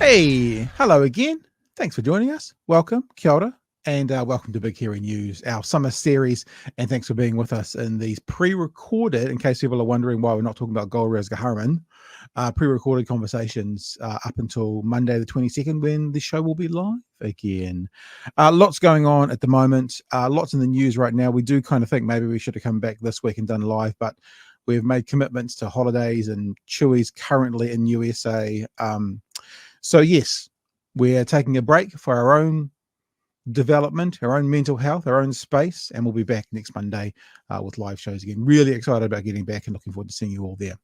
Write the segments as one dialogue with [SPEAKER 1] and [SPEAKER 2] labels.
[SPEAKER 1] Hey, hello again. Thanks for joining us. Welcome, kia ora, and welcome to Big Hairy News, our summer series. And thanks for being with us in these pre-recorded, in case people are wondering why we're not talking about Golriz Gaharman, pre-recorded conversations up until Monday the 22nd when the show will be live again. Lots going on at the moment, lots in the news right now. We do kind of think maybe we should have come back this week and done live, but we've made commitments to holidays and Chewy's currently in USA. So yes, we're taking a break for our own development, our own mental health, our own space, and we'll be back next Monday with live shows again. Really excited about getting back and looking forward to seeing you all there.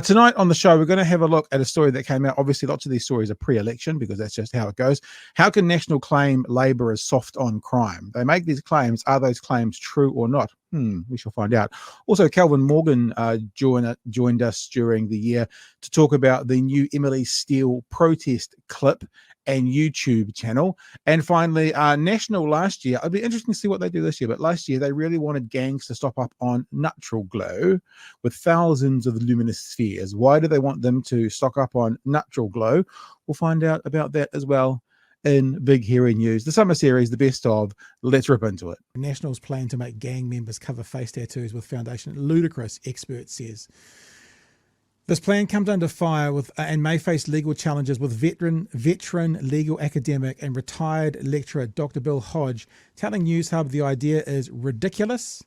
[SPEAKER 1] Tonight on the show, we're going to have a look at a story that came out. Obviously, lots of these stories are pre-election because that's just how it goes. How can National claim Labor is soft on crime? They make these claims. Are those claims true or not? We shall find out. Also, Kelvin Morgan joined us during the year to talk about the new Emily Steele protest clip and YouTube channel. And finally, National last year, it'd be interesting to see what they do this year, but last year they really wanted gangs to stop up on natural glow with thousands of luminous spheres. Why do they want them to stock up on natural glow? We'll find out about that as well in Big Hairy News, the summer series, the best of. Let's rip into it. Nationals plan to make gang members cover face tattoos with foundation. Ludicrous, expert says. This plan comes under fire and may face legal challenges, with veteran legal academic and retired lecturer Dr. Bill Hodge telling News Hub the idea is ridiculous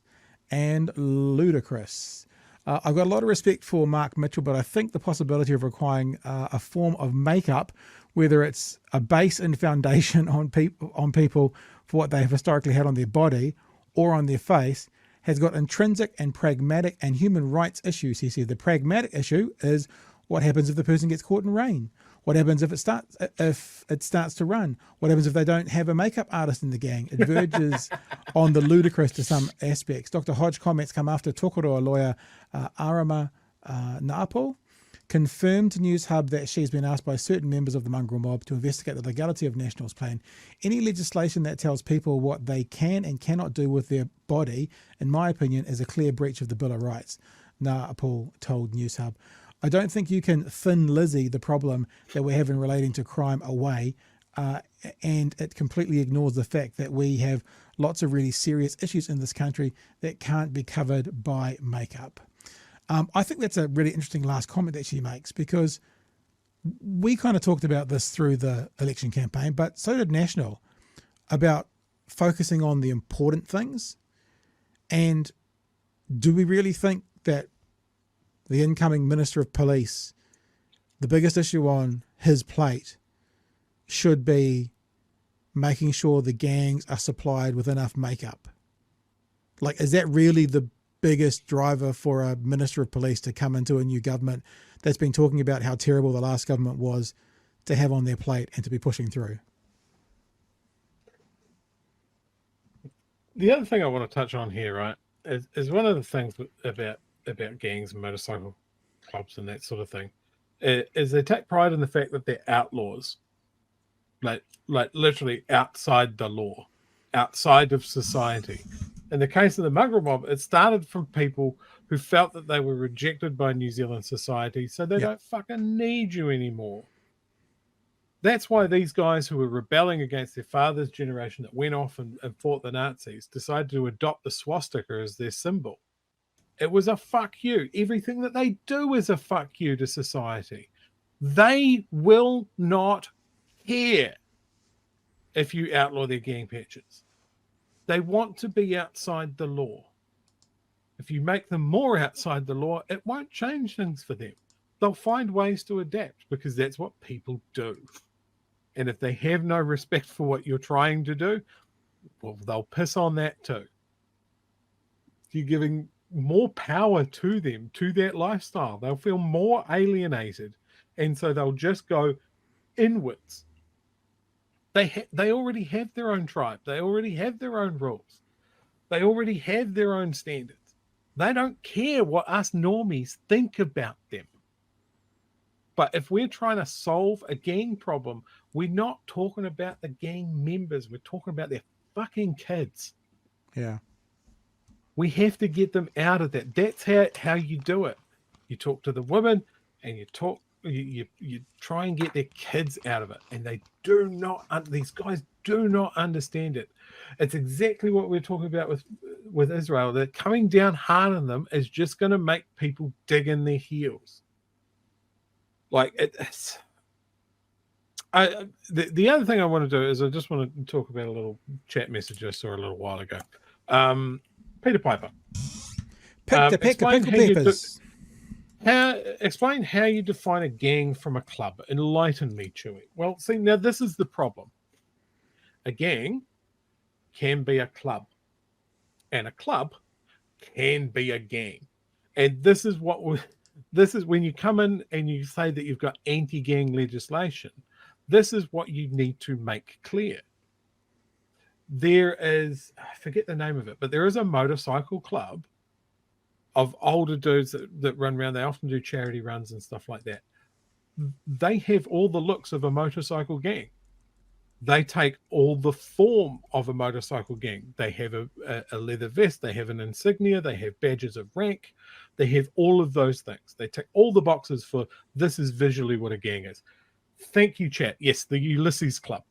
[SPEAKER 1] and ludicrous. I've got a lot of respect for Mark Mitchell, but I think the possibility of requiring a form of makeup, whether it's a base and foundation on people for what they have historically had on their body or on their face, has got intrinsic and pragmatic and human rights issues. He said the pragmatic issue is what happens if the person gets caught in rain? What happens if it starts to run? What happens if they don't have a makeup artist in the gang? It verges on the ludicrous to some aspects. Dr. Hodge comments come after Tokoroa lawyer Arama Naapo confirmed to News Hub that she's been asked by certain members of the mongrel mob to investigate the legality of National's plan. Any legislation that tells people what they can and cannot do with their body, in my opinion, is a clear breach of the Bill of Rights, Naapo told News Hub. I don't think you can Thin Lizzy the problem that we're having relating to crime away, and it completely ignores the fact that we have lots of really serious issues in this country that can't be covered by makeup. I think that's a really interesting last comment that she makes, because we kind of talked about this through the election campaign, but so did National, about focusing on the important things. And do we really think that the incoming Minister of Police, the biggest issue on his plate should be making sure the gangs are supplied with enough makeup? Like, is that really the biggest driver for a Minister of Police to come into a new government that's been talking about how terrible the last government was to have on their plate and to be pushing through?
[SPEAKER 2] The other thing I want to touch on here, right, is one of the things about gangs and motorcycle clubs and that sort of thing, is they take pride in the fact that they're outlaws, like literally outside the law, outside of society. In the case of the mongrel mob, it started from people who felt that they were rejected by New Zealand society, so they don't fucking need you anymore. That's why these guys who were rebelling against their father's generation that went off and fought the Nazis decided to adopt the swastika as their symbol. It was a fuck you. Everything that they do is a fuck you to society. They will not care if you outlaw their gang patches. They want to be outside the law. If you make them more outside the law, it won't change things for them. They'll find ways to adapt, because that's what people do. And if they have no respect for what you're trying to do, well, they'll piss on that too. You're giving more power to them, to that lifestyle. They'll feel more alienated, and so they'll just go inwards. They already have their own tribe. They already have their own rules. They already have their own standards. They don't care what us normies think about them. But if we're trying to solve a gang problem, we're not talking about the gang members. We're talking about their fucking kids.
[SPEAKER 1] Yeah.
[SPEAKER 2] We have to get them out of that. That's how you do it. You talk to the women, and you talk you try and get their kids out of it, and they do not. These guys do not understand it. It's exactly what we're talking about with Israel. That coming down hard on them is just going to make people dig in their heels. Like it's. The other thing I want to do is I just want to talk about a little chat message I saw a little while ago. Peter Piper.
[SPEAKER 1] Pickle peppers.
[SPEAKER 2] Explain how you define a gang from a club. Enlighten me, Chewy. Well, see, now this is the problem. A gang can be a club, and a club can be a gang. And this is when you come in and you say that you've got anti-gang legislation. This is what you need to make clear. There is, I forget the name of it, but there is a motorcycle club of older dudes that run around. They often do charity runs and stuff like that. They have all the looks of a motorcycle gang. They take all the form of a motorcycle gang. They have a leather vest. They have an insignia. They have badges of rank. They have all of those things. They tick all the boxes for this is visually what a gang is. Thank you, chat. Yes, the Ulysses Club.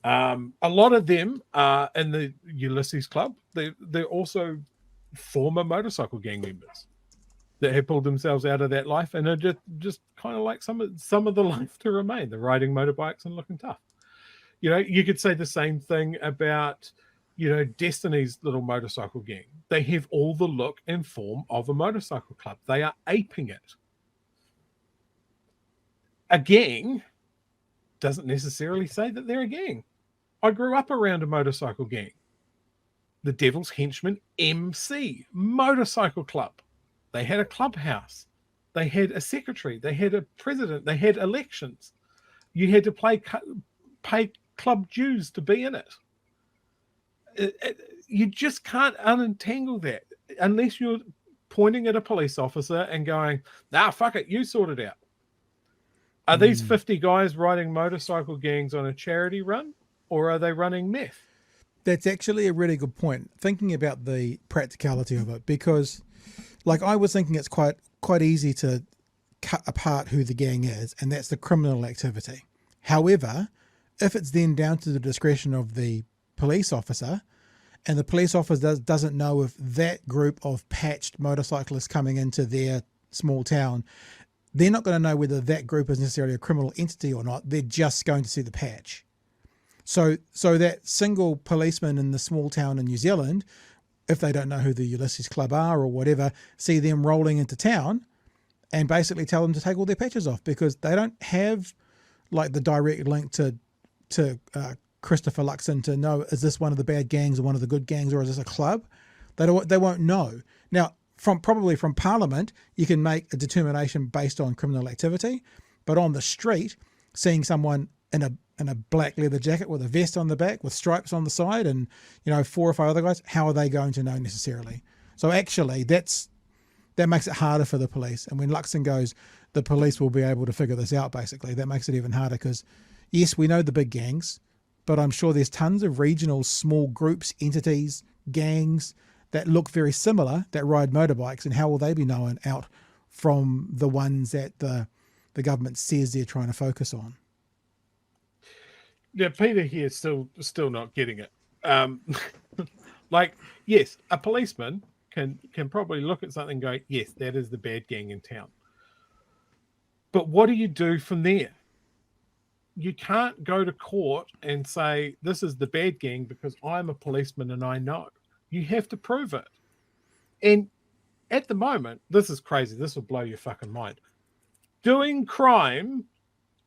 [SPEAKER 2] A lot of them are in the Ulysses Club. They're also former motorcycle gang members that have pulled themselves out of that life and are just kind of like some of the life to remain. They're riding motorbikes and looking tough. You know, you could say the same thing about, Destiny's little motorcycle gang. They have all the look and form of a motorcycle club. They are aping it. A gang doesn't necessarily say that they're a gang. I grew up around a motorcycle gang. The Devil's Henchman MC, motorcycle club. They had a clubhouse. They had a secretary. They had a president. They had elections. You had to pay club dues to be in it. You just can't unentangle that unless you're pointing at a police officer and going, nah, fuck it, you sort it out. Are these 50 guys riding motorcycle gangs on a charity run, or are they running meth?
[SPEAKER 1] That's actually a really good point, thinking about the practicality of it, because like I was thinking it's quite easy to cut apart who the gang is, and that's the criminal activity. However, if it's then down to the discretion of the police officer, and the police officer doesn't know if that group of patched motorcyclists coming into their small town, they're not going to know whether that group is necessarily a criminal entity or not. They're just going to see the patch. So that single policeman in the small town in New Zealand, if they don't know who the Ulysses Club are or whatever, see them rolling into town and basically tell them to take all their patches off, because they don't have like the direct link to Christopher Luxon to know, is this one of the bad gangs or one of the good gangs, or is this a club? They won't know. Now, probably from Parliament, you can make a determination based on criminal activity, but on the street, seeing someone in a black leather jacket with a vest on the back with stripes on the side and 4 or 5 other guys, how are they going to know necessarily? So actually that makes it harder for the police. And when Luxon goes, the police will be able to figure this out. Basically, that makes it even harder, because yes, we know the big gangs, but I'm sure there's tons of regional small groups, entities, gangs that look very similar that ride motorbikes, and how will they be known out from the ones that the government says they're trying to focus on?
[SPEAKER 2] Yeah, Peter here is still not getting it. Like, yes, a policeman can probably look at something and go, yes, that is the bad gang in town. But what do you do from there? You can't go to court and say, this is the bad gang because I'm a policeman and I know. You have to prove it. And at the moment, this is crazy. This will blow your fucking mind. Doing crime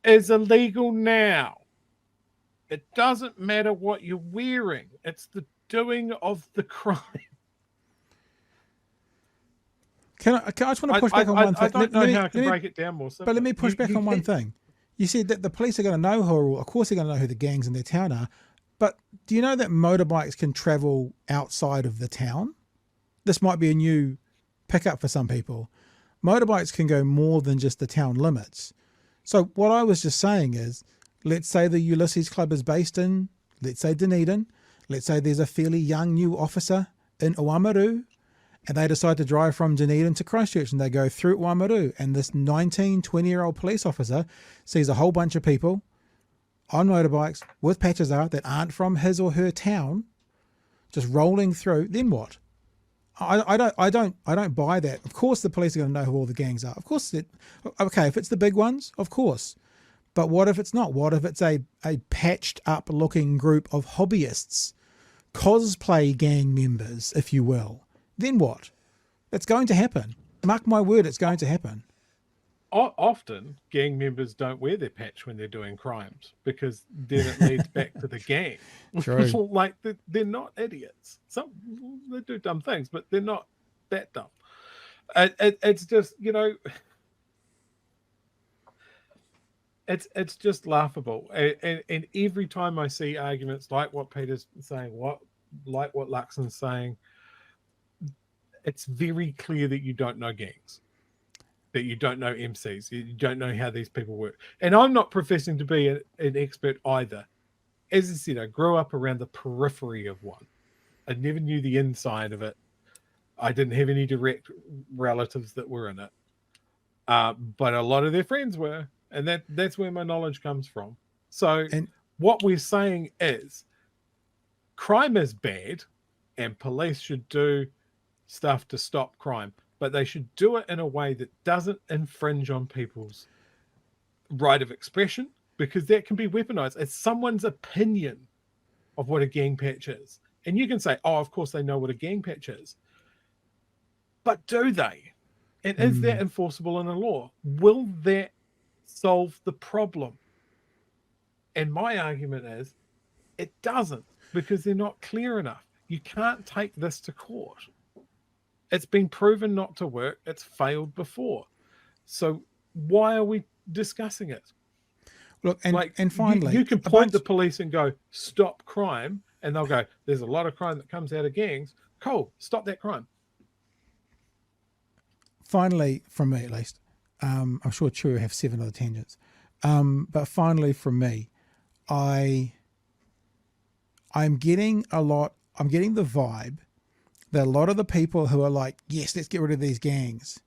[SPEAKER 2] is illegal now. It doesn't matter what you're wearing. It's the doing of the crime.
[SPEAKER 1] I just want to push back on one thing.
[SPEAKER 2] I don't know how I can break it down more simply.
[SPEAKER 1] But let me push back on one thing. You said that the police are going to know of course they're going to know who the gangs in their town are. But do you know that motorbikes can travel outside of the town? This might be a new pickup for some people. Motorbikes can go more than just the town limits. So what I was just saying is, let's say the Ulysses Club is based in, let's say Dunedin. Let's say there's a fairly young new officer in Oamaru, and they decide to drive from Dunedin to Christchurch, and they go through Waimaru, and this 19, 20-year-old police officer sees a whole bunch of people on motorbikes with patches out that aren't from his or her town, just rolling through. Then what? I don't buy that. Of course, the police are going to know who all the gangs are. Of course, okay, if it's the big ones, of course. But what if it's not? What if it's a patched up looking group of hobbyists, cosplay gang members, if you will? Then what? It's going to happen. Mark my word, it's going to happen.
[SPEAKER 2] Often, gang members don't wear their patch when they're doing crimes because then it leads back to the gang.
[SPEAKER 1] True.
[SPEAKER 2] Like they're not idiots. Some they do dumb things, but they're not that dumb. It's just, you know, it's just laughable. And every time I see arguments like what Peter's saying, like what Luxon's saying, it's very clear that you don't know gangs, that you don't know MCs, you don't know how these people work. And I'm not professing to be an expert either. As I said, I grew up around the periphery of one. I never knew the inside of it. I didn't have any direct relatives that were in it. But a lot of their friends were. And that's where my knowledge comes from. So what we're saying is crime is bad and police should do stuff to stop crime, but they should do it in a way that doesn't infringe on people's right of expression, because that can be weaponized. It's someone's opinion of what a gang patch is. And you can say, oh, of course they know what a gang patch is. But do they? And is that enforceable in a law? Will that solve the problem? And my argument is it doesn't, because they're not clear enough. You can't take this to court. It's been proven not to work. It's failed before. So why are we discussing it?
[SPEAKER 1] Look, and finally,
[SPEAKER 2] you can point the police and go, stop crime. And they'll go, there's a lot of crime that comes out of gangs. Cool, stop that crime.
[SPEAKER 1] Finally, from me at least, I'm sure Chu will have 7 other tangents. But finally from me, I'm getting the vibe that a lot of the people who are like, yes, let's get rid of these gangs,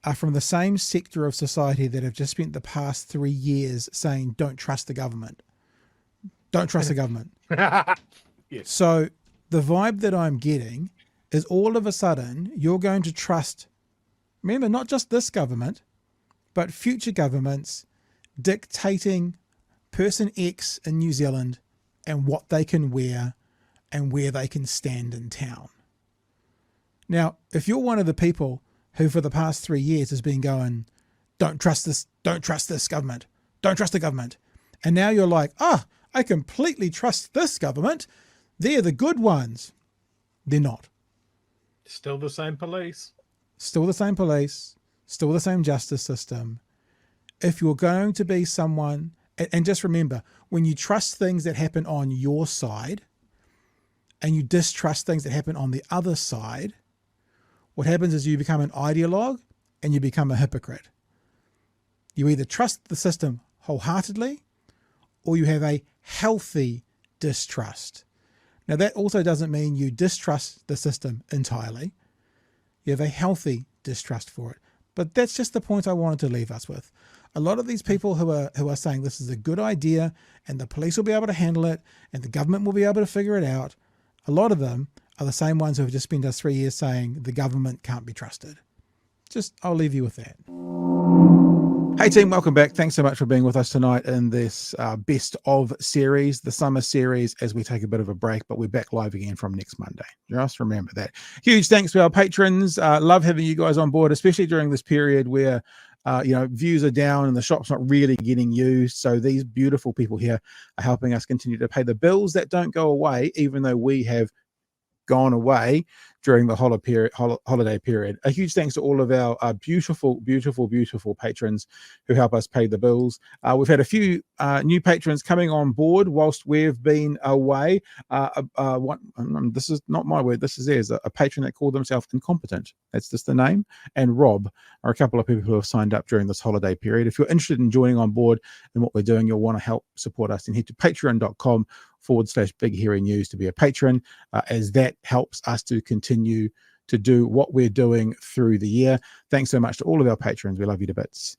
[SPEAKER 1] are from the same sector of society that have just spent the past 3 years saying, don't trust the government. Don't trust the government.
[SPEAKER 2] Yes.
[SPEAKER 1] So the vibe that I'm getting is all of a sudden you're going to trust, remember, not just this government, but future governments dictating person X in New Zealand and what they can wear and where they can stand in town. Now, if you're one of the people who for the past 3 years has been going, don't trust this government, don't trust the government, and now you're like, I completely trust this government, they're the good ones. They're not.
[SPEAKER 2] Still the same police.
[SPEAKER 1] Still the same police, still the same justice system. If you're going to be someone, and just remember, when you trust things that happen on your side and you distrust things that happen on the other side, what happens is you become an ideologue and you become a hypocrite. You either trust the system wholeheartedly or you have a healthy distrust. Now, that also doesn't mean you distrust the system entirely. You have a healthy distrust for it. But that's just the point I wanted to leave us with. A lot of these people who are saying this is a good idea and the police will be able to handle it and the government will be able to figure it out, a lot of them are the same ones who have just spent us 3 years saying the government can't be trusted. I'll leave you with that. Hey team, welcome back. Thanks so much for being with us tonight in this best of series, the summer series, as we take a bit of a break, but we're back live again from next Monday. Just remember that. Huge thanks to our patrons. Love having you guys on board, especially during this period where views are down and the shop's not really getting used. So these beautiful people here are helping us continue to pay the bills that don't go away, even though we have gone away during the holiday period. A huge thanks to all of our beautiful patrons who help us pay the bills. We've had a few new patrons coming on board whilst we've been away. This is not my word, this is theirs. A patron that called themselves Incompetent. That's just the name. And Rob are a couple of people who have signed up during this holiday period. If you're interested in joining on board in what we're doing, you'll want to help support us, and head to patreon.com/Big Hairy News to be a patron, as that helps us to continue to do what we're doing through the year. Thanks so much to all of our patrons. We love you to bits.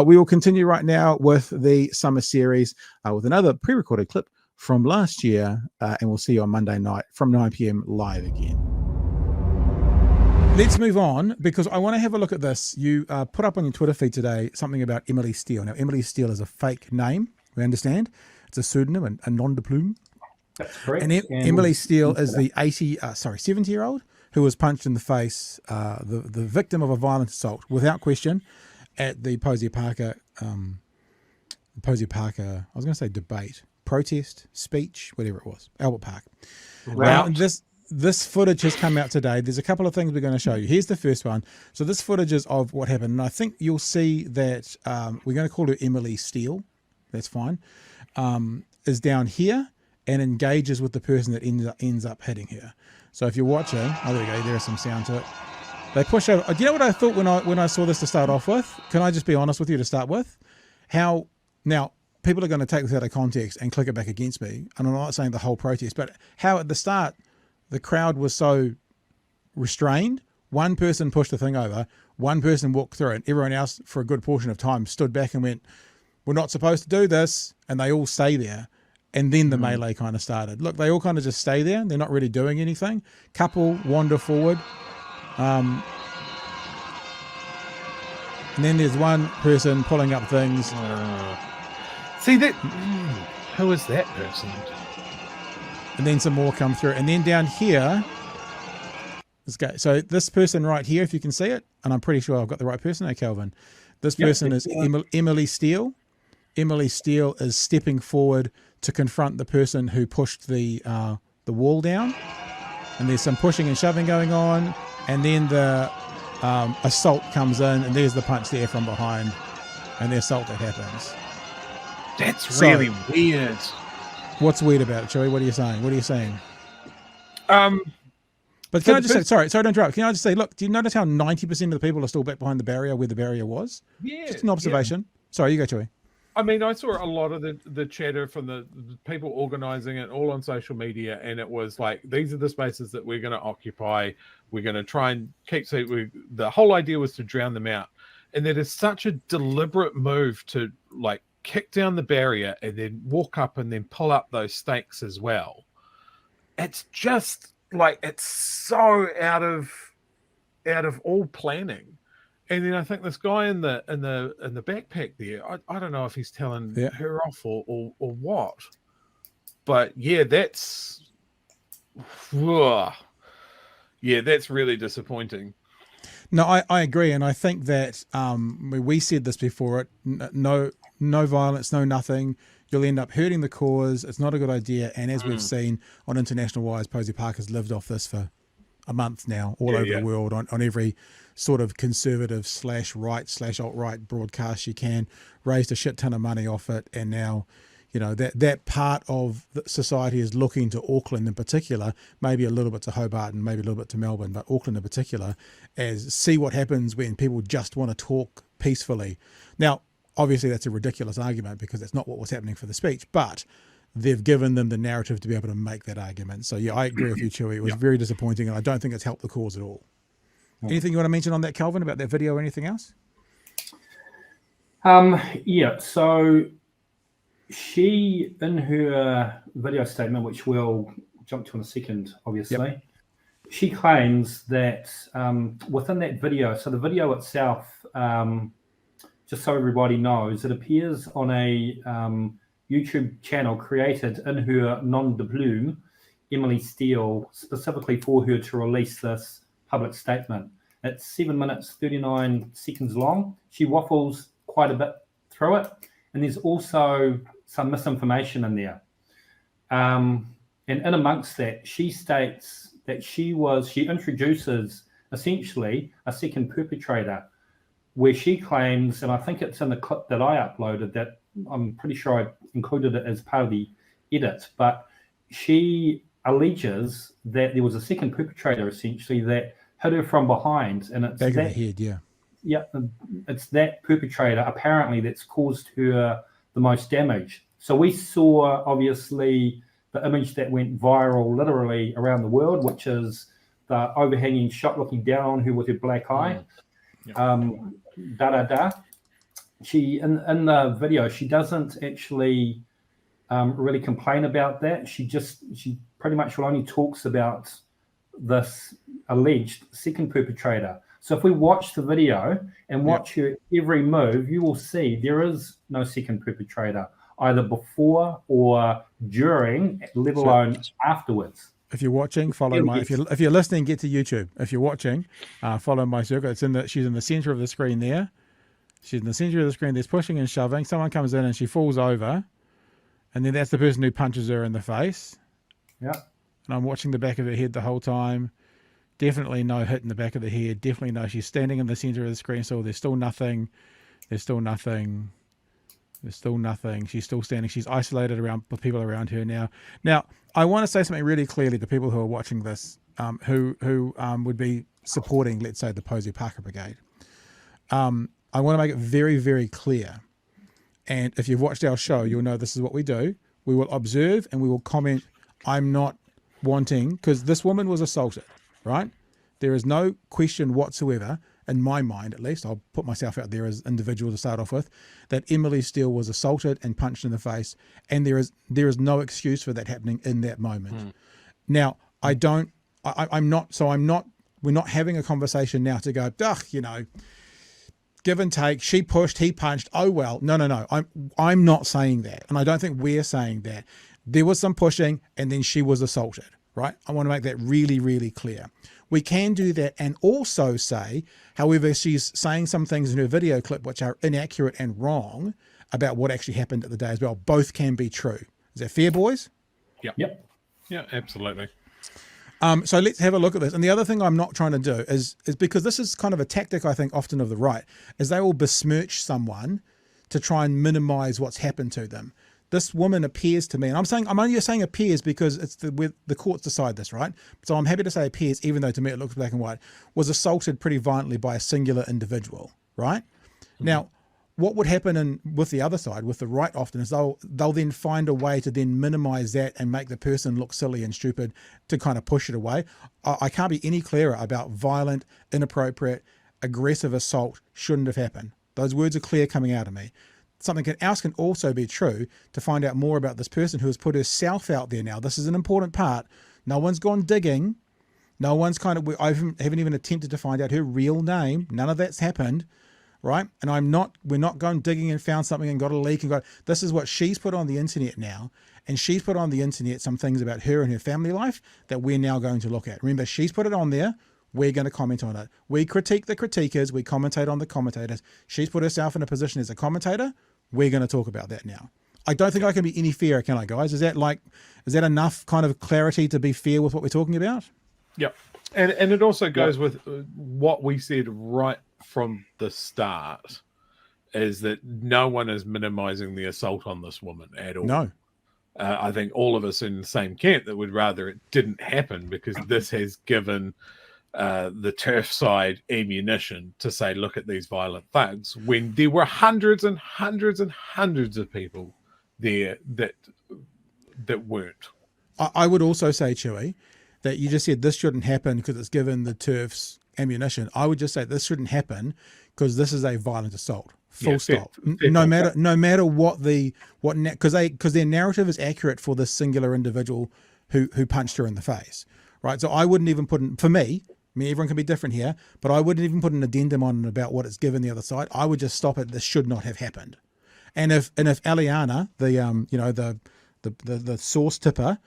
[SPEAKER 1] We will continue right now with the summer series with another pre-recorded clip from last year, and we'll see you on Monday night from 9 p.m. live again. Let's move on, because I want to have a look at this. You put up on your Twitter feed today something about Emily Steele. Now, Emily Steele is a fake name, we understand. It's a pseudonym, and a nom de plume.
[SPEAKER 3] That's correct.
[SPEAKER 1] And Emily Steele is the 70-year-old who was punched in the face, the victim of a violent assault, without question, at the Posier Parker, I was going to say debate, protest, speech, whatever it was, Albert Park. Now, this footage has come out today. There's a couple of things we're going to show you. Here's the first one. So this footage is of what happened. And I think you'll see that we're going to call her Emily Steele. That's fine. Is down here and engages with the person that ends up hitting her. So if you're watching, oh, there we go. There's some sound to it. They push over. Do you know what I thought when I saw this to start off with? Can I just be honest with you to start with? How now people are going to take this out of context and click it back against me. And I'm not saying the whole protest, but how at the start, the crowd was so restrained. One person pushed the thing over, one person walked through it, and everyone else for a good portion of time stood back and went, we're not supposed to do this. And they all stay there. And then the melee kind of started. Look, they all kind of just stay there. They're not really doing anything. Couple wander forward. And then there's one person pulling up things.
[SPEAKER 2] See that? Who is that person?
[SPEAKER 1] And then some more come through. And then down here, this guy. So this person right here, if you can see it, and I'm pretty sure I've got the right person, Kelvin. This person is Emily Steele. Emily Steele is stepping forward to confront the person who pushed the wall down. And there's some pushing and shoving going on. And then the assault comes in, and there's the punch there from behind, and the assault that happens.
[SPEAKER 2] That's really weird.
[SPEAKER 1] What's weird about it, Chewie? What are you saying? But can I just say, sorry to interrupt. Can I just say, look, do you notice how 90% of the people are still back behind the barrier where the barrier was?
[SPEAKER 2] Yeah.
[SPEAKER 1] Just an observation. Yeah. Sorry, you go, Chewie.
[SPEAKER 2] I mean, I saw a lot of the chatter from the people organizing it all on social media, and it was like, these are the spaces that we're going to occupy. We're going to try and keep. The whole idea was to drown them out, and that is such a deliberate move to like kick down the barrier and then walk up and then pull up those stakes as well. It's just like, it's so out of all planning. And then I think this guy in the backpack there, I don't know if he's telling her off or what. But yeah, that's really disappointing.
[SPEAKER 1] No, I agree, and I think that we said this before. No violence, no nothing. You'll end up hurting the cause. It's not a good idea. And as we've seen on International Wise, Posier Park has lived off this for a month now, all over the world, on every sort of conservative /right/alt-right broadcast you can, raised a shit ton of money off it. And now, you know, that part of society is looking to Auckland in particular, maybe a little bit to Hobart and maybe a little bit to Melbourne, but Auckland in particular, as see what happens when people just want to talk peacefully. Now, obviously that's a ridiculous argument because that's not what was happening for the speech, but they've given them the narrative to be able to make that argument. So yeah, I agree with you, Chewie. It was very disappointing, and I don't think it's helped the cause at all. Anything you want to mention on that, Kelvin, about that video or anything else?
[SPEAKER 3] So she, in her video statement, which we'll jump to in a second, obviously, she claims that within that video, so the video itself, just so everybody knows, it appears on a YouTube channel created in her nom de plume, Emily Steele, specifically for her to release this public statement. It's 7 minutes, 39 seconds long. She waffles quite a bit through it. And there's also some misinformation in there. And in amongst that, she states that she introduces essentially a second perpetrator, where she claims, and I think it's in the clip that I uploaded, that I'm pretty sure I included it as part of the edit, but she alleges that there was a second perpetrator essentially that hit her from behind, and it's
[SPEAKER 1] back of the head,
[SPEAKER 3] it's that perpetrator apparently that's caused her the most damage. So we saw obviously the image that went viral literally around the world, which is the overhanging shot looking down on her with her black eye. She in the video, she doesn't actually really complain about that. She pretty much only talks about this alleged second perpetrator. So if we watch the video and watch her every move, you will see there is no second perpetrator, either before or during, let alone afterwards.
[SPEAKER 1] If you're watching, follow my. If you're listening, get to YouTube. If you're watching, follow my circle. She's in the center of the screen there. She's in the center of the screen. There's pushing and shoving. Someone comes in and she falls over, and then that's the person who punches her in the face.
[SPEAKER 3] Yeah.
[SPEAKER 1] And I'm watching the back of her head the whole time. Definitely no hit in the back of the head. Definitely no. She's standing in the center of the screen, so there's still nothing. There's still nothing. There's still nothing. She's still standing. She's isolated around with people around her now. Now, I want to say something really clearly to people who are watching this, who would be supporting, let's say, the Posey Parker Brigade. I want to make it very, very clear. And if you've watched our show, you'll know this is what we do. We will observe and we will comment. I'm not wanting, because this woman was assaulted, right? There is no question whatsoever, in my mind at least, I'll put myself out there as an individual to start off with, that Emily Steele was assaulted and punched in the face, and there is no excuse for that happening in that moment. Now, we're not having a conversation now to go, give and take, she pushed, he punched, oh well. No. I'm not saying that, and I don't think we're saying that. There was some pushing and then she was assaulted, right? I want to make that really, really clear. We can do that and also say, however, she's saying some things in her video clip which are inaccurate and wrong about what actually happened at the day as well. Both can be true. Is that fair, boys?
[SPEAKER 2] Yep. Yeah, absolutely.
[SPEAKER 1] So let's have a look at this. And the other thing I'm not trying to do is because this is kind of a tactic, I think, often of the right, is they will besmirch someone to try and minimize what's happened to them. This woman appears to me, and I'm only saying appears because it's the courts decide this, right? So I'm happy to say appears, even though to me it looks black and white, was assaulted pretty violently by a singular individual, right? Now, what would happen with the other side, with the right often, is they'll then find a way to then minimize that and make the person look silly and stupid to kind of push it away. I can't be any clearer about violent, inappropriate, aggressive assault shouldn't have happened. Those words are clear coming out of me. Something else can also be true to find out more about this person who has put herself out there now. This is an important part. No one's gone digging. No one's I haven't even attempted to find out her real name. None of that's happened, right? And we're not going digging and found something and got a leak and this is what she's put on the internet now. And she's put on the internet some things about her and her family life that we're now going to look at. Remember, she's put it on there. We're going to comment on it. We critique the critiquers. We commentate on the commentators. She's put herself in a position as a commentator. We're going to talk about that now. I don't think I can be any fairer, can I, guys? Is that enough kind of clarity to be fair with what we're talking about?
[SPEAKER 2] Yep. And it also goes with what we said right from the start, is that no one is minimizing the assault on this woman at all.
[SPEAKER 1] No.
[SPEAKER 2] I think all of us in the same camp that would rather it didn't happen, because this has given the turf side ammunition to say, look at these violent thugs, when there were hundreds and hundreds and hundreds of people there that weren't.
[SPEAKER 1] I would also say, Chewy, that you just said this shouldn't happen because it's given the turfs ammunition. I would just say this shouldn't happen because this is a violent assault. Full stop. No matter what because their narrative is accurate for this singular individual who punched her in the face, right? So I wouldn't even put in, for me, everyone can be different here, but I wouldn't even put an addendum on it about what it's given the other side. I would just stop it. This should not have happened. And if Eliana, the source tipper,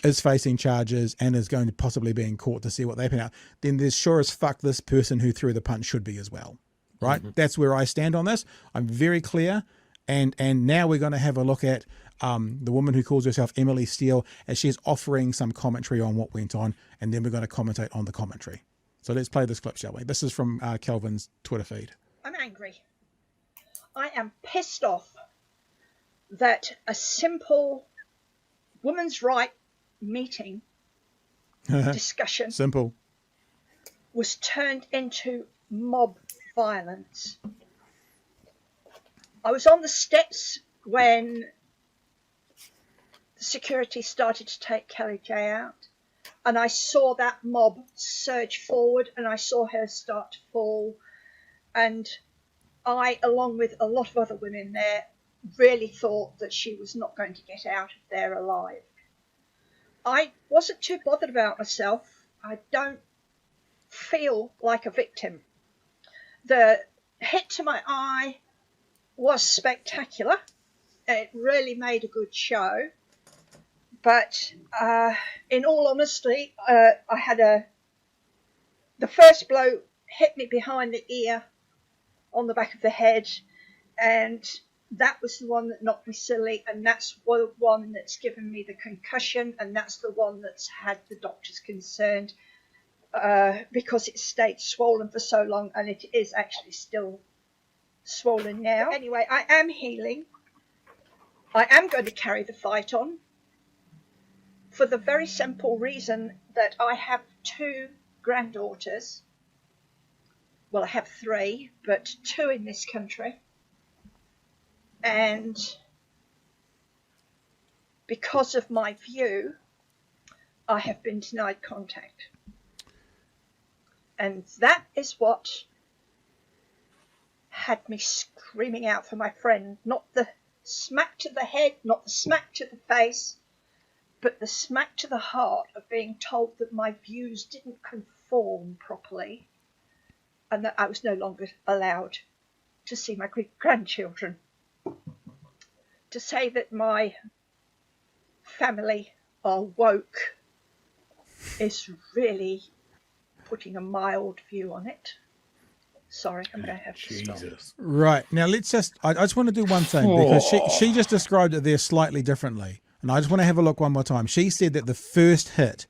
[SPEAKER 1] is facing charges and is going to possibly be in court to see what they put out, then there's sure as fuck this person who threw the punch should be as well, right? Mm-hmm. That's where I stand on this. I'm very clear. And now we're going to have a look at the woman who calls herself Emily Steele, as she's offering some commentary on what went on, and then we're going to commentate on the commentary. So let's play this clip, shall we? This is from Kelvin's Twitter feed.
[SPEAKER 4] I'm angry. I am pissed off that a simple women's right meeting discussion
[SPEAKER 1] simple
[SPEAKER 4] was turned into mob violence. I was on the steps when the security started to take Kelly J out. And I saw that mob surge forward, and I saw her start to fall. And I, along with a lot of other women there, really thought that she was not going to get out of there alive. I wasn't too bothered about myself. I don't feel like a victim. The hit to my eye was spectacular. It really made a good show. But in all honesty, I had the first blow hit me behind the ear on the back of the head, and that was the one that knocked me silly, and that's the one that's given me the concussion, and that's the one that's had the doctors concerned because it stayed swollen for so long, and it is actually still swollen now. But anyway, I am healing. I am going to carry the fight on for the very simple reason that I have 2 granddaughters. Well, I have 3, but 2 in this country. And because of my view, I have been denied contact. And that is what had me screaming out for my friend. Not the smack to the head, not the smack to the face, but the smack to the heart of being told that my views didn't conform properly, and that I was no longer allowed to see my grandchildren. To say that my family are woke is really putting a mild view on it. Sorry, I'm going to have to stop.
[SPEAKER 1] Right. Now, let's just, I just want to do one thing, because she just described it there slightly differently. And I just want to have a look one more time. She said that the first hit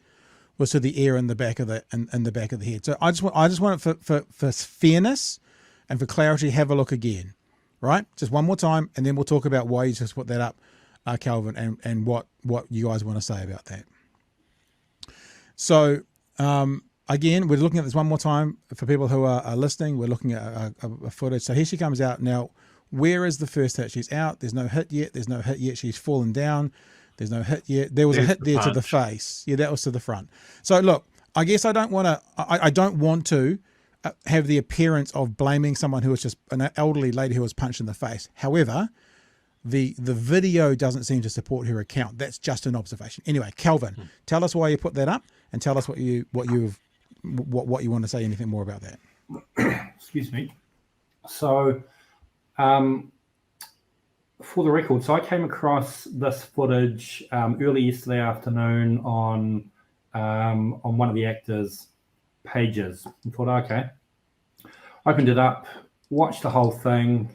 [SPEAKER 1] was to the ear in the back of the in the back of the head. So I just want it for fairness and for clarity, have a look again, right? Just one more time, and then we'll talk about why you just put that up, Kelvin, and what you guys want to say about that. So again, we're looking at this one more time for people who are listening. We're looking at a footage. So here she comes out now. Where is the first hit? She's out. There's no hit yet. There's no hit yet. She's fallen down. There's no hit yet. There was a hit there to the face. Yeah, that was to the front. So look, I guess I don't want to have the appearance of blaming someone who was just an elderly lady who was punched in the face. However, the video doesn't seem to support her account. That's just an observation. Anyway, Kelvin, tell us why you put that up, and tell us what you want to say. Anything more about that?
[SPEAKER 3] Excuse me. So, for the record, so I came across this footage early yesterday afternoon on one of the actors' pages. I thought, okay, opened it up, watched the whole thing.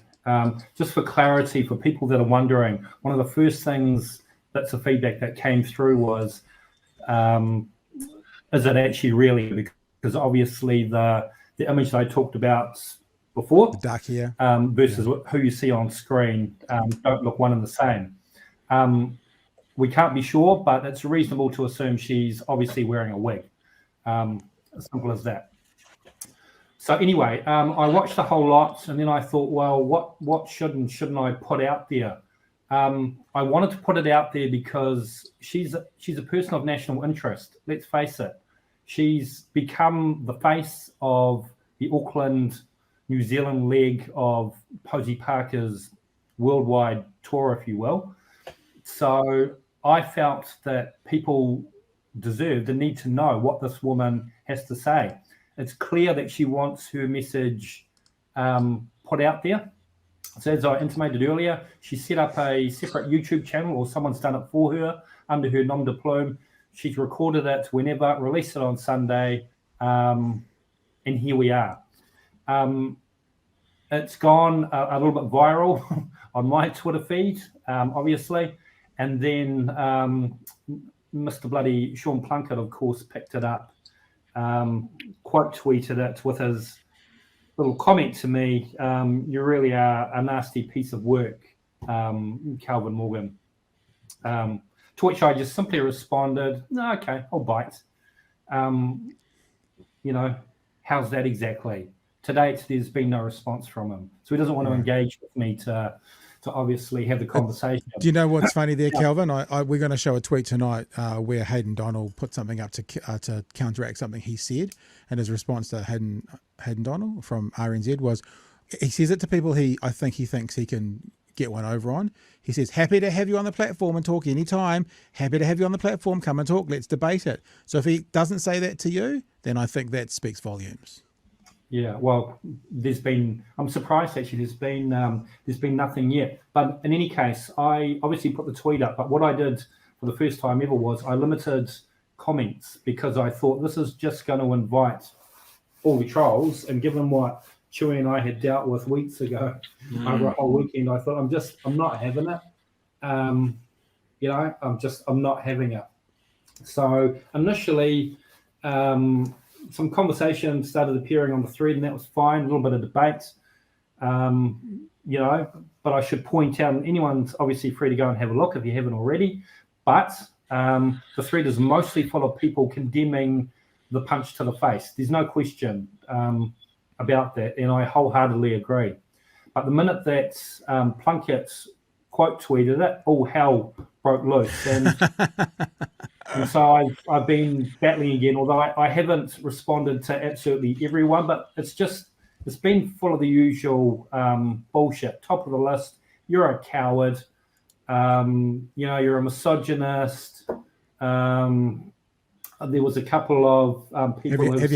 [SPEAKER 3] Just for clarity, for people that are wondering, one of the first things that's the feedback that came through was, is it actually really? Because obviously the image that I talked about before,
[SPEAKER 1] the dark hair,
[SPEAKER 3] versus who you see on screen, don't look one and the same. We can't be sure, but it's reasonable to assume she's obviously wearing a wig. As simple as that. So anyway, I watched the whole lot, and then I thought, well, what should and shouldn't I put out there? I wanted to put it out there because she's a person of national interest. Let's face it. She's become the face of the Auckland, New Zealand leg of Posey Parker's worldwide tour, if you will. So I felt that people deserved and need to know what this woman has to say. It's clear that she wants her message put out there. So as I intimated earlier, she set up a separate YouTube channel, or someone's done it for her under her nom de plume. She's recorded it whenever, released it on Sunday, and here we are. It's gone a little bit viral on my Twitter feed, obviously. And then Mr. Bloody Sean Plunkett, of course, picked it up, quote tweeted it with his little comment to me, you really are a nasty piece of work, Kelvin Morgan. To which I just simply responded, no, okay, I'll bite. How's that exactly? To date, there's been no response from him. So he doesn't want to engage with me to obviously have the conversation.
[SPEAKER 1] Do you know what's funny there, Kelvin? We're going to show a tweet tonight where Hayden Donnell put something up to counteract something he said, and his response to Hayden Donnell from RNZ was, he says it to people I think he thinks he can get one over on. He says, happy to have you on the platform and talk anytime. Happy to have you on the platform. Come and talk. Let's debate it. So if he doesn't say that to you, then I think that speaks volumes.
[SPEAKER 3] Yeah, well, I'm surprised actually there's been nothing yet. But in any case, I obviously put the tweet up, but what I did for the first time ever was I limited comments because I thought this is just going to invite all the trolls, and given what Chewie and I had dealt with weeks ago over a whole weekend, I thought I'm not having it. I'm not having it. So initially, some conversation started appearing on the thread, and that was fine. A little bit of debate, but I should point out, and anyone's obviously free to go and have a look if you haven't already, but the thread is mostly full of people condemning the punch to the face. There's no question about that, and I wholeheartedly agree. But the minute that Plunkett quote tweeted it, all hell broke loose. And so I've been battling again, although I haven't responded to absolutely everyone, but it's been full of the usual bullshit. Top of the list, you're a coward, you're a misogynist. There was a couple of people. Have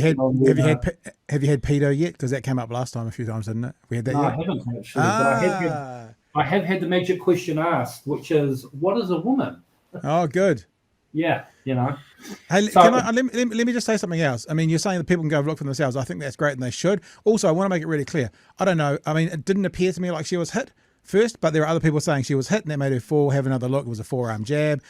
[SPEAKER 3] you had
[SPEAKER 1] pedo yet? Because that came up last time a few times, didn't it? We had that.
[SPEAKER 3] No,
[SPEAKER 1] yet?
[SPEAKER 3] I haven't actually. But I have had the magic question asked, which is, what is a woman?
[SPEAKER 1] Oh, good.
[SPEAKER 3] Yeah,
[SPEAKER 1] Hey,
[SPEAKER 3] so,
[SPEAKER 1] let me just say something else. I mean, you're saying that people can go look for themselves. I think that's great, and they should. Also, I want to make it really clear. I don't know. I mean, it didn't appear to me like she was hit first, but there are other people saying she was hit, and that made her fall. Have another look. It was a forearm jab.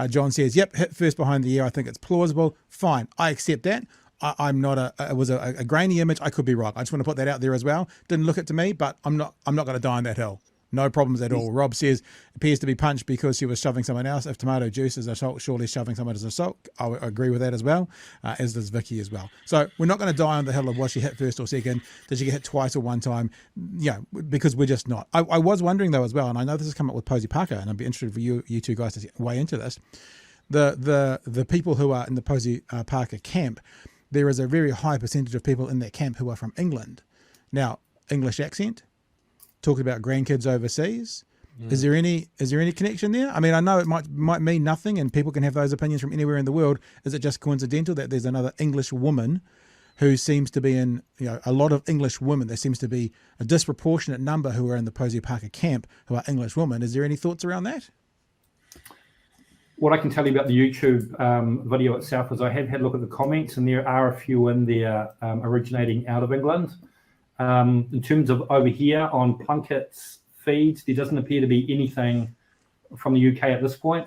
[SPEAKER 1] John says, "Yep, hit first behind the ear. I think it's plausible. Fine, I accept that. I'm not it was a grainy image. I could be wrong. I just want to put that out there as well. Didn't look it to me, but I'm not going to die on that hill. No problems at all." Rob says, appears to be punched because she was shoving someone else. If tomato juice is assault, surely shoving someone is assault. I agree with that as well, as does Vicky as well. So we're not going to die on the hill of was she hit first or second? Did she get hit twice or one time? Yeah, because we're just not. I was wondering though as well, and I know this has come up with Posey Parker, and I'd be interested for you two guys to weigh into this. The people who are in the Posey Parker camp, there is a very high percentage of people in that camp who are from England. Now, English accent, talking about grandkids overseas. Is there any connection there? I mean, I know it might mean nothing, and people can have those opinions from anywhere in the world. Is it just coincidental that there's another English woman who seems to be in, a lot of English women? There seems to be a disproportionate number who are in the Posey Parker camp who are English women. Is there any thoughts around that?
[SPEAKER 3] What I can tell you about the YouTube video itself is I have had a look at the comments, and there are a few in there originating out of England. In terms of over here on Plunkett's feed, there doesn't appear to be anything from the UK at this point.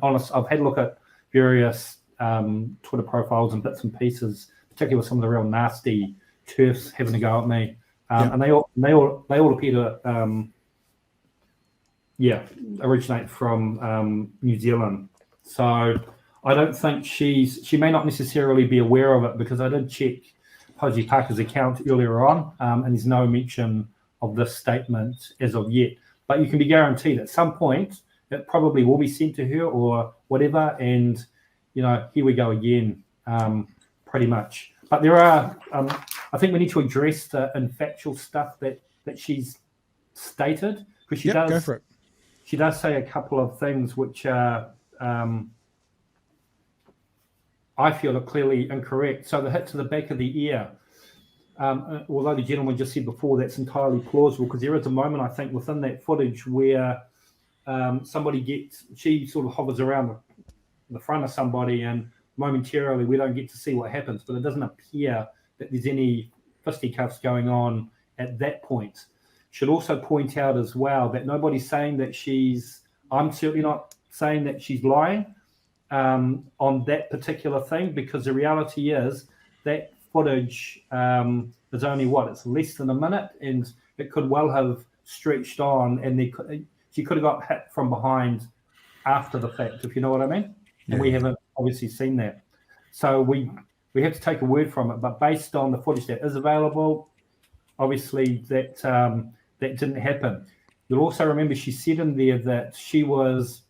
[SPEAKER 3] Honest, I've had a look at various Twitter profiles and bits and pieces, particularly with some of the real nasty turfs having a go at me, and they all appear to originate from New Zealand. So I don't think she may not necessarily be aware of it, because I did check Posey Parker's account earlier on, and there's no mention of this statement as of yet. But you can be guaranteed at some point it probably will be sent to her or whatever, and here we go again, pretty much. But there are, I think we need to address the infactual stuff that she's stated, because she does.
[SPEAKER 1] Go for it.
[SPEAKER 3] She does say a couple of things which are, I feel, are clearly incorrect. So the hit to the back of the ear, although the gentleman just said before that's entirely plausible, because there is a moment, I think, within that footage where she sort of hovers around the front of somebody, and momentarily we don't get to see what happens, but it doesn't appear that there's any fisticuffs going on at that point. Should also point out as well that nobody's saying that I'm certainly not saying that she's lying on that particular thing, because the reality is that footage is only it's less than a minute, and it could well have stretched on, and she could have got hit from behind after the fact, if you know what I mean. And we haven't obviously seen that. So we have to take a word from it, but based on the footage that is available, obviously that didn't happen. You'll also remember she said in there that she was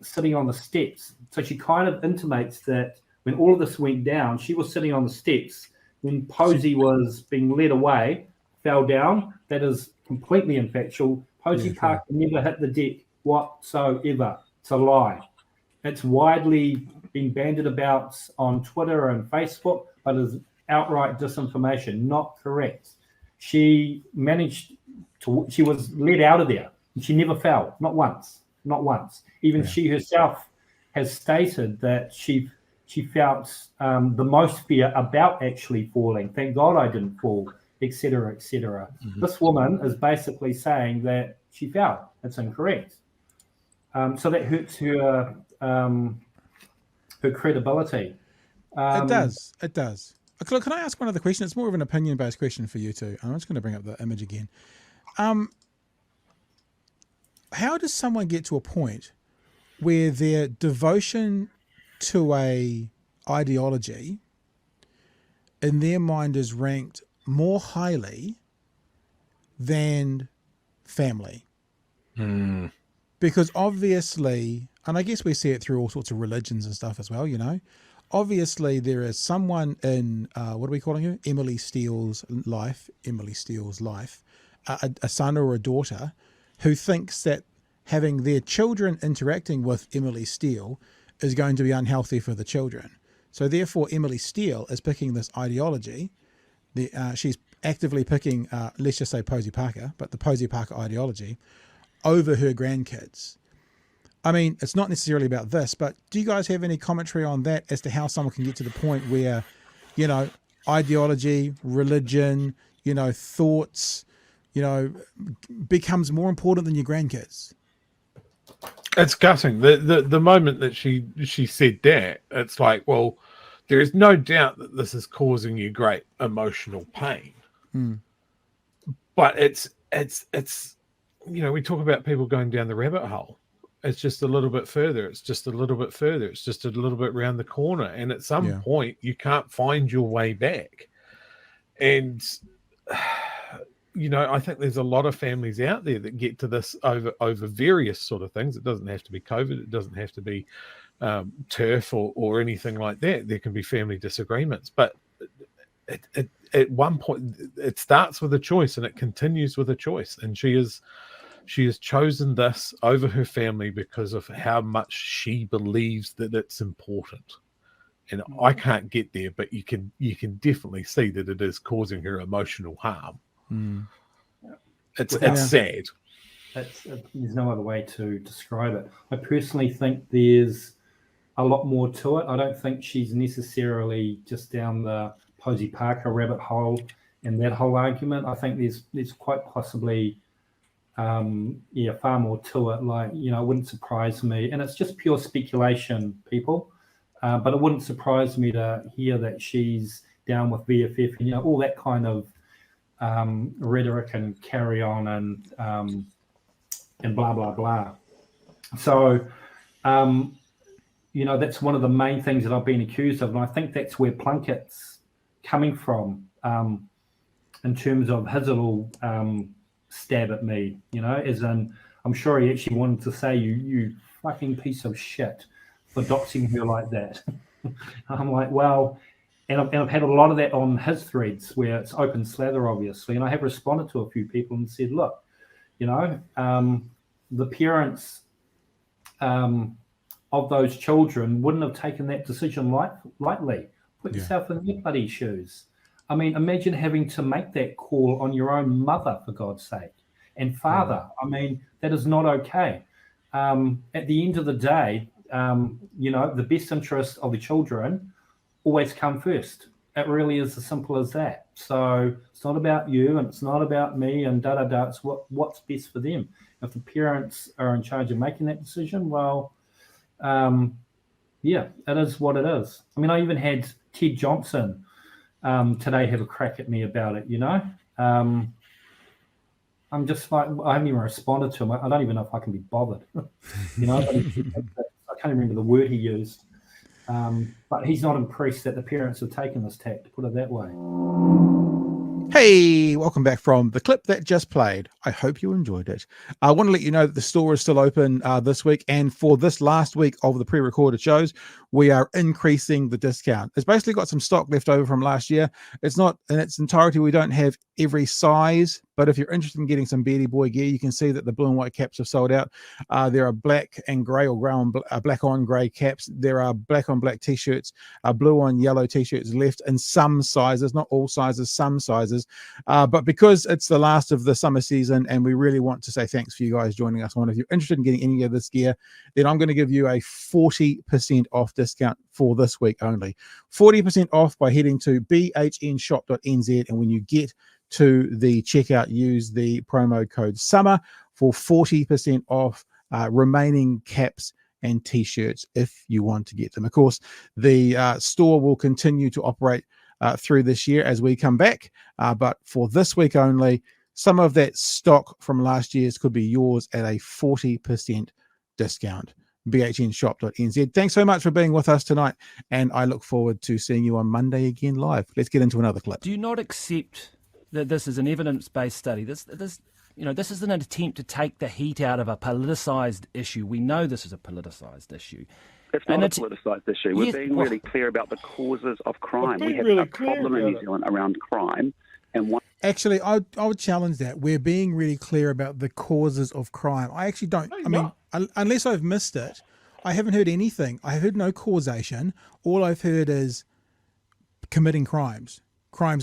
[SPEAKER 3] sitting on the steps. So she kind of intimates that when all of this went down, she was sitting on the steps when Posey was being led away, fell down. That is completely infactual. Posey Parker never hit the deck whatsoever. It's a lie. It's widely been bandied about on Twitter and Facebook, but is outright disinformation, not correct. She was led out of there, and she never fell, not once. Even she herself has stated that she felt the most fear about actually falling. Thank God I didn't fall, etc., etc. This woman is basically saying that she fell. It's incorrect. So that hurts her credibility.
[SPEAKER 1] It does. Look, can I ask one other question? It's more of an opinion-based question for you two. I'm just going to bring up the image again. How does someone get to a point where their devotion to a ideology in their mind is ranked more highly than family? Because obviously, and I guess we see it through all sorts of religions and stuff as well, you know, obviously there is someone in, what are we calling her? Emily Steele's life, a son or a daughter who thinks that having their children interacting with Emily Steele is going to be unhealthy for the children. So therefore, Emily Steele is picking this ideology. She's actively picking, let's just say Posey Parker, but the Posey Parker ideology over her grandkids. I mean, it's not necessarily about this, but do you guys have any commentary on that as to how someone can get to the point where, you know, ideology, religion, you know, thoughts, you know, becomes more important than your grandkids?
[SPEAKER 2] It's gutting. The moment that she said that, it's like, well, there is no doubt that this is causing you great emotional pain. But it's you know, we talk about people going down the rabbit hole. It's just a little bit further. It's just a little bit further. It's just a little bit round the corner. And at some point, you can't find your way back. And, you know, I think there's a lot of families out there that get to this over various sort of things. It doesn't have to be COVID. It doesn't have to be turf or anything like that. There can be family disagreements. But at one point, it starts with a choice and it continues with a choice. And she has chosen this over her family because of how much she believes that it's important. And I can't get there, but you can definitely see that it is causing her emotional harm. It's sad.
[SPEAKER 3] There's no other way to describe it. I personally think there's a lot more to it. I don't think she's necessarily just down the Posey Parker rabbit hole and that whole argument. I think there's quite possibly far more to it. Like, you know, it wouldn't surprise me, and it's just pure speculation, people, but it wouldn't surprise me to hear that she's down with VFF and, you know, all that kind of rhetoric and carry on and blah blah blah. So you know, that's one of the main things that I've been accused of, and I think that's where Plunkett's coming from, in terms of his little stab at me, you know, as in, I'm sure he actually wanted to say, you fucking piece of shit for doxing her like that. I'm like, well, and I've had a lot of that on his threads where it's open slather, obviously, and I have responded to a few people and said, look, you know, the parents of those children wouldn't have taken that decision lightly. Put yourself in their bloody shoes. I mean, imagine having to make that call on your own mother, for God's sake, and father. I mean, that is not okay. At the end of the day, you know, the best interest of the children always come first. It really is as simple as that. So it's not about you and it's not about me and da-da-da. It's what's best for them. If the parents are in charge of making that decision, well, it is what it is. I mean, I even had Ted Johnson today have a crack at me about it, you know. I'm just like, I haven't even responded to him. I don't even know if I can be bothered. You know, I can't remember the word he used. But he's not impressed that the parents have taken this tack, to put it that way.
[SPEAKER 1] Hey, welcome back from the clip that just played. I hope you enjoyed it. I want to let you know that the store is still open this week, and for this last week of the pre-recorded shows, we are increasing the discount. It's basically got some stock left over from last year. It's not in its entirety. We don't have every size, but if you're interested in getting some Beardy Boy gear, you can see that the blue and white caps have sold out. There are black and grey or black on grey caps. There are black on black t-shirts, blue on yellow t-shirts left in some sizes, not all sizes, some sizes. But because it's the last of the summer season and we really want to say thanks for you guys joining us on, if you're interested in getting any of this gear, then I'm going to give you a 40% off discount for this week only. 40% off by heading to bhnshop.nz, and when you get to the checkout, use the promo code SUMMER for 40% off remaining caps and t-shirts if you want to get them. Of course, the store will continue to operate through this year as we come back, but for this week only, some of that stock from last year's could be yours at a 40% discount. bhnshop.nz. Thanks so much for being with us tonight, and I look forward to seeing you on Monday again live. Let's get into another clip.
[SPEAKER 5] Do you not accept that this is an evidence-based study? This is an attempt to take the heat out of a politicised issue. We know this is a politicised issue.
[SPEAKER 6] It's not a politicised issue. We're being really clear about the causes of crime. We have a problem in New Zealand around crime.
[SPEAKER 1] Actually, I would challenge that. We're being really clear about the causes of crime. I actually don't. I mean, unless I've missed it, I haven't heard anything. I heard no causation. All I've heard is committing crimes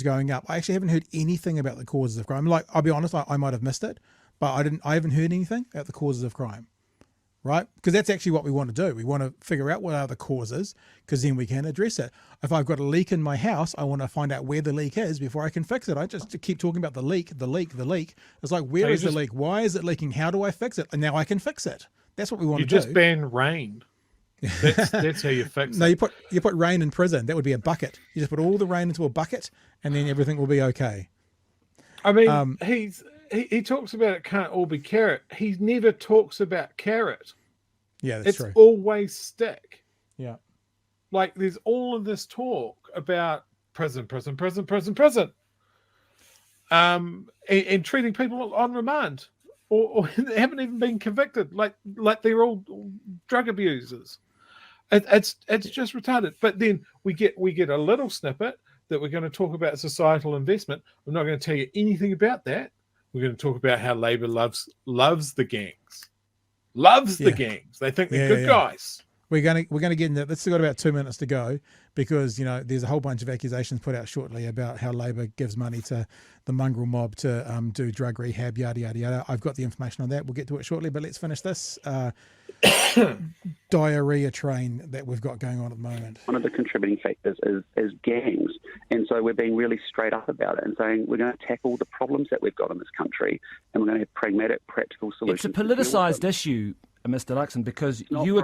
[SPEAKER 1] going up. I actually haven't heard anything about the causes of crime. Like, I'll be honest, I might have missed it, but I haven't heard anything about the causes of crime. Right? Because that's actually what we want to do. We want to figure out what are the causes, because then we can address it. If I've got a leak in my house, I want to find out where the leak is before I can fix it. I just keep talking about the leak. It's like, where is the leak? Why is it leaking? How do I fix it? And now I can fix it. That's what we want to do.
[SPEAKER 2] You just ban rain. That's how you fix it.
[SPEAKER 1] No, you put rain in prison. That would be a bucket. You just put all the rain into a bucket, and then everything will be okay.
[SPEAKER 2] I mean, he talks about it can't all be carrot. He never talks about carrot.
[SPEAKER 1] Yeah, that's true.
[SPEAKER 2] It's always stick.
[SPEAKER 1] Yeah.
[SPEAKER 2] Like, there's all of this talk about prison. And treating people on remand, or they haven't even been convicted, like they're all drug abusers. It's just retarded. But then we get a little snippet that we're going to talk about societal investment. I'm not going to tell you anything about that. We're going to talk about how Labour loves the gangs. The gangs. They think they're good guys.
[SPEAKER 1] We're going to get into that. Let's still got about 2 minutes to go, because there's a whole bunch of accusations put out shortly about how Labour gives money to the mongrel mob to do drug rehab, yada yada yada. I've got the information on that. We'll get to it shortly, but let's finish this diarrhea train that we've got going on at the moment.
[SPEAKER 6] One of the contributing factors is gangs, and so we're being really straight up about it and saying we're going to tackle the problems that we've got in this country, and we're going to have pragmatic, practical solutions.
[SPEAKER 5] It's a politicised issue, Mr. Luxon, because you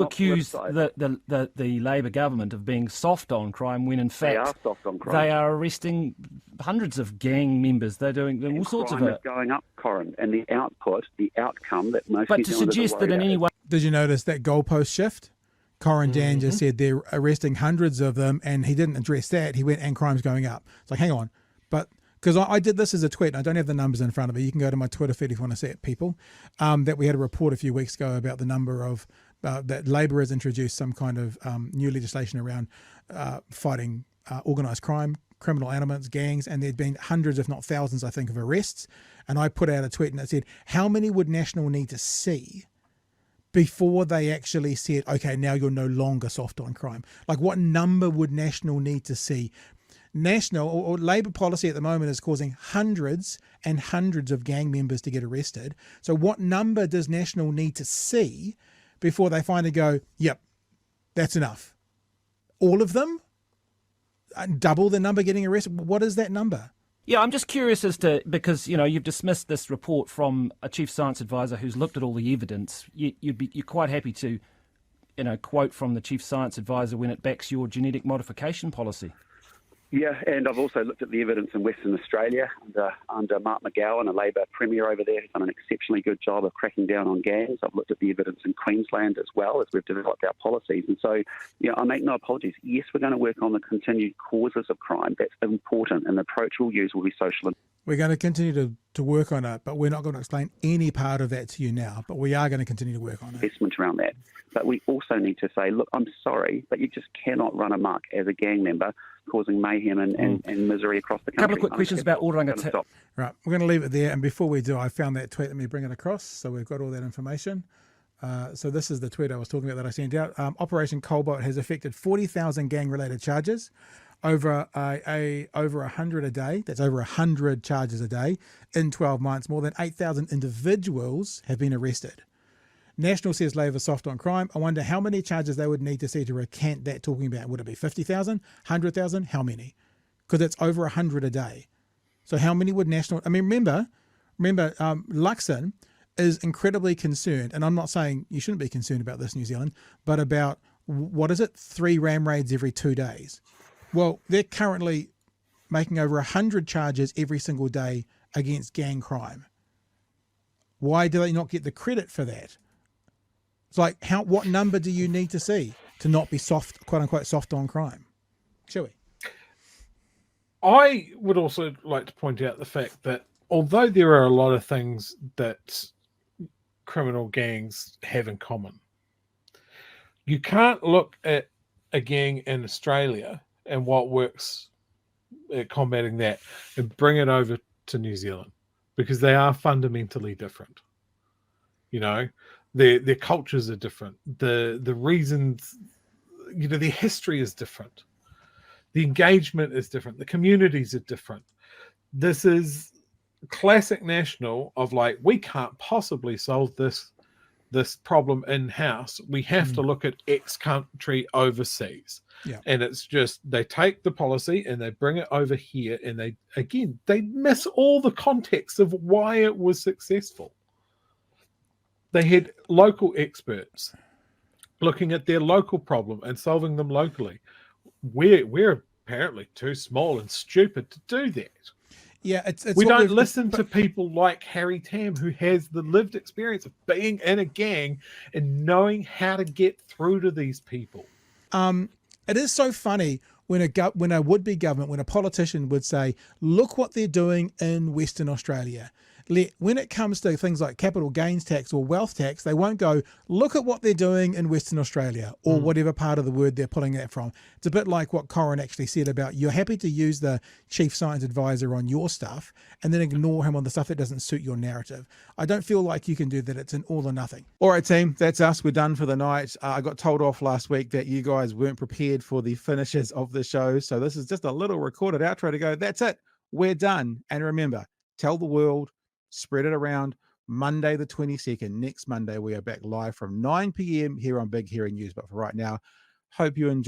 [SPEAKER 5] accuse the Labour government of being soft on crime, when in fact
[SPEAKER 6] they are soft on crime.
[SPEAKER 5] They are arresting hundreds of gang members. They're doing all sorts of it.
[SPEAKER 6] Crime is going up, Corin, and the outcome that most
[SPEAKER 5] But
[SPEAKER 6] New
[SPEAKER 5] to
[SPEAKER 6] Zealanders
[SPEAKER 5] suggest that in any way...
[SPEAKER 1] Did you notice that goalpost shift? Corin Dan just said they're arresting hundreds of them, and he didn't address that. He went, and crime's going up. It's like, hang on. But because I did this as a tweet, and I don't have the numbers in front of me. You can go to my Twitter feed if you want to see it, people. That we had a report a few weeks ago about the number of that Labour has introduced some kind of new legislation around fighting organised crime, criminal elements, gangs, and there'd been hundreds, if not thousands, I think, of arrests. And I put out a tweet and it said, how many would National need to see before they actually said, okay, now you're no longer soft on crime? Like, what number would National need to see? National or Labour policy at the moment is causing hundreds and hundreds of gang members to get arrested. So what number does National need to see before they finally go, yep, that's enough? All of them? Double the number getting arrested? What is that number?
[SPEAKER 5] Yeah, I'm just curious as to, because, you've dismissed this report from a chief science advisor who's looked at all the evidence. You're quite happy to, quote from the chief science advisor when it backs your genetic modification policy.
[SPEAKER 6] Yeah, and I've also looked at the evidence in Western Australia under Mark McGowan, a Labor Premier over there, who's done an exceptionally good job of cracking down on gangs. I've looked at the evidence in Queensland as well as we've developed our policies. And so, I make no apologies. Yes, we're going to work on the continued causes of crime. That's important, and the approach we'll use will be social.
[SPEAKER 1] We're going to continue to work on it, but we're not going to explain any part of that to you now, but we are going to continue to work on it.
[SPEAKER 6] Investment around that. But we also need to say, look, I'm sorry, but you just cannot run amok as a gang member causing mayhem and misery across the country.
[SPEAKER 5] A couple of quick questions about Oranga.
[SPEAKER 1] Right, we're going to leave it there. And before we do, I found that tweet. Let me bring it across. So we've got all that information. So this is the tweet I was talking about that I sent out. Operation Cobalt has affected 40,000 gang-related charges, over 100 a day. That's over 100 charges a day in 12 months. More than 8,000 individuals have been arrested. National says Labor soft on crime. I wonder how many charges they would need to see to recant that talking about. Would it be 50,000, 100,000? How many? Because it's over 100 a day. So how many would National... I mean, remember, Luxon is incredibly concerned, and I'm not saying you shouldn't be concerned about this, New Zealand, but about, 3 ram raids every 2 days. Well, they're currently making over 100 charges every single day against gang crime. Why do they not get the credit for that? It's like, what number do you need to see to not be soft, quote unquote, soft on crime? Shall we?
[SPEAKER 2] I would also like to point out the fact that although there are a lot of things that criminal gangs have in common, you can't look at a gang in Australia and what works at combating that and bring it over to New Zealand, because they are fundamentally different. Their cultures are different. The reasons, their history is different. The engagement is different. The communities are different. This is classic national of like, we can't possibly solve this problem in-house. We have to look at X country overseas.
[SPEAKER 1] Yeah.
[SPEAKER 2] And it's just, they take the policy and they bring it over here, and they miss all the context of why it was successful. They had local experts looking at their local problem and solving them locally. We're apparently too small and stupid to do that.
[SPEAKER 1] Yeah,
[SPEAKER 2] we don't listen to people like Harry Tam, who has the lived experience of being in a gang and knowing how to get through to these people.
[SPEAKER 1] It is so funny when a would-be government, when a politician would say, look what they're doing in Western Australia. When it comes to things like capital gains tax or wealth tax, they won't go, look at what they're doing in Western Australia, or whatever part of the word they're pulling that from. It's a bit like what Corin actually said about, you're happy to use the chief science advisor on your stuff and then ignore him on the stuff that doesn't suit your narrative. I don't feel like you can do that. It's an all or nothing. All right, team, that's us. We're done for the night. I got told off last week that you guys weren't prepared for the finishes of the show. So this is just a little recorded outro to go, that's it. We're done. And remember, tell the world, spread it around. Monday the 22nd, next Monday, we are back live from 9 p.m. here on Big Hearing News. But for right now, hope you enjoy.